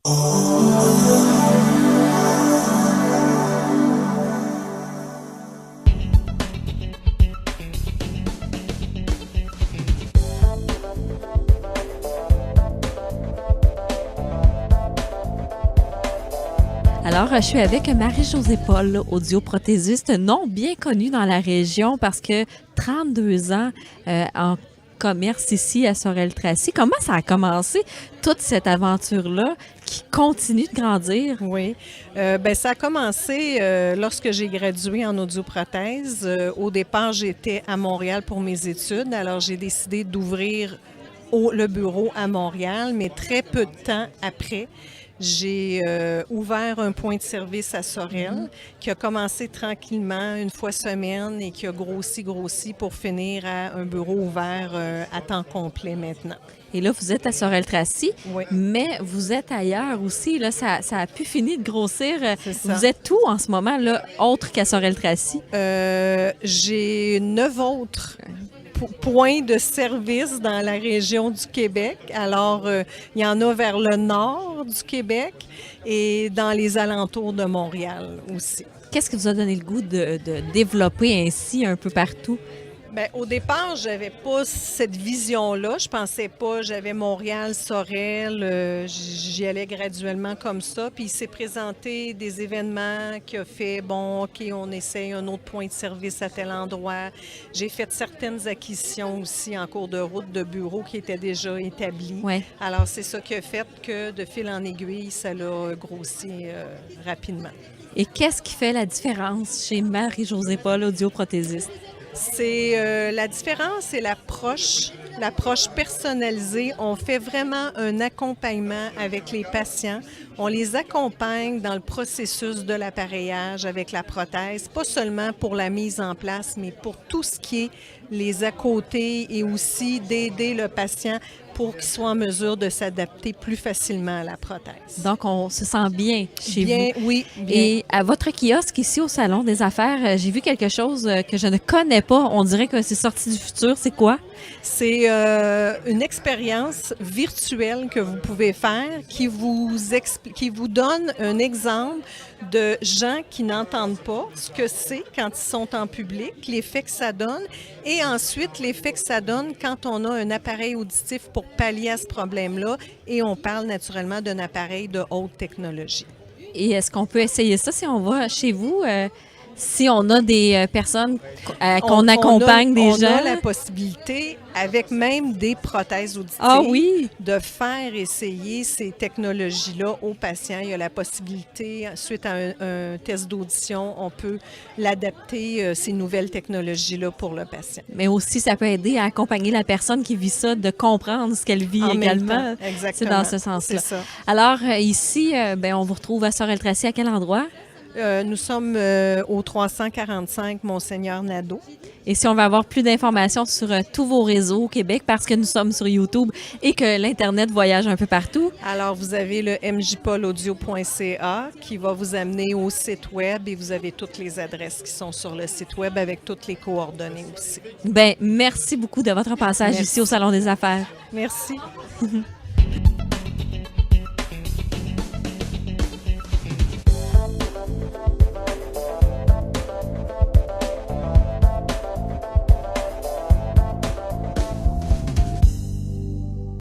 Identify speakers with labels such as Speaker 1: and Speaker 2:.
Speaker 1: Alors, je suis avec Marie-Josée Paul, audioprothésiste non bien connue dans la région parce que 32 ans en commerce ici à Sorel-Tracy. Comment ça a commencé, toute cette aventure-là qui continue de grandir?
Speaker 2: Oui, ça a commencé lorsque j'ai gradué en audioprothèse. Au départ, j'étais à Montréal pour mes études, alors j'ai décidé d'ouvrir le bureau à Montréal, mais très peu de temps après, j'ai ouvert un point de service à Sorel qui a commencé tranquillement, une fois semaine, et qui a grossi pour finir à un bureau ouvert à temps complet maintenant.
Speaker 1: Et là, vous êtes à Sorel-Tracy,
Speaker 2: Oui.
Speaker 1: mais vous êtes ailleurs aussi. Là, ça a pu finir de grossir.
Speaker 2: C'est ça.
Speaker 1: Vous êtes où en ce moment, là, autre qu'à Sorel-Tracy?
Speaker 2: J'ai 9 autres points de service dans la région du Québec. Alors, il y en a vers le nord du Québec et dans les alentours de Montréal aussi.
Speaker 1: Qu'est-ce qui vous a donné le goût de développer ainsi un peu partout?
Speaker 2: Bien, au départ, j'avais pas cette vision-là. Je pensais pas, j'avais Montréal, Sorel, j'y allais graduellement comme ça. Puis il s'est présenté des événements qui a fait, bon, OK, on essaye un autre point de service à tel endroit. J'ai fait certaines acquisitions aussi en cours de route de bureaux qui étaient déjà établis.
Speaker 1: Ouais.
Speaker 2: Alors, c'est ça qui a fait que de fil en aiguille, ça l'a grossi rapidement.
Speaker 1: Et qu'est-ce qui fait la différence chez Marie-Josée Paul, audioprothésiste?
Speaker 2: C'est la différence, c'est l'approche personnalisée. On fait vraiment un accompagnement avec les patients. On les accompagne dans le processus de l'appareillage avec la prothèse, pas seulement pour la mise en place, mais pour tout ce qui est les à côté et aussi d'aider le patient pour qu'il soit en mesure de s'adapter plus facilement à la prothèse.
Speaker 1: Donc, on se sent bien chez vous.
Speaker 2: Oui, bien.
Speaker 1: Et à votre kiosque ici au Salon des Affaires, j'ai vu quelque chose que je ne connais pas. On dirait que c'est sorti du futur. C'est quoi?
Speaker 2: C'est une expérience virtuelle que vous pouvez faire qui vous donne un exemple de gens qui n'entendent pas, ce que c'est quand ils sont en public, l'effet que ça donne, et ensuite l'effet que ça donne quand on a un appareil auditif pour pallier à ce problème-là, et on parle naturellement d'un appareil de haute technologie.
Speaker 1: Et est-ce qu'on peut essayer ça si on va chez vous? Si on a des personnes qu'on accompagne des gens?
Speaker 2: On a la possibilité, avec même des prothèses auditives, de faire essayer ces technologies-là aux patients. Il y a la possibilité, suite à un test d'audition, on peut l'adapter, ces nouvelles technologies-là pour le patient.
Speaker 1: Mais aussi, ça peut aider à accompagner la personne qui vit ça, de comprendre ce qu'elle vit également.
Speaker 2: Exactement.
Speaker 1: C'est dans ce sens-là.
Speaker 2: C'est ça.
Speaker 1: Alors, ici, on vous retrouve à Sorel-Tracy. À quel endroit?
Speaker 2: Nous sommes au 345 Monseigneur Nadeau.
Speaker 1: Et si on veut avoir plus d'informations sur tous vos réseaux au Québec, parce que nous sommes sur YouTube et que l'Internet voyage un peu partout?
Speaker 2: Alors, vous avez le mjpolaudio.ca qui va vous amener au site web et vous avez toutes les adresses qui sont sur le site web avec toutes les coordonnées aussi.
Speaker 1: Bien, merci beaucoup de votre passage ici au Salon des Affaires.
Speaker 2: Merci.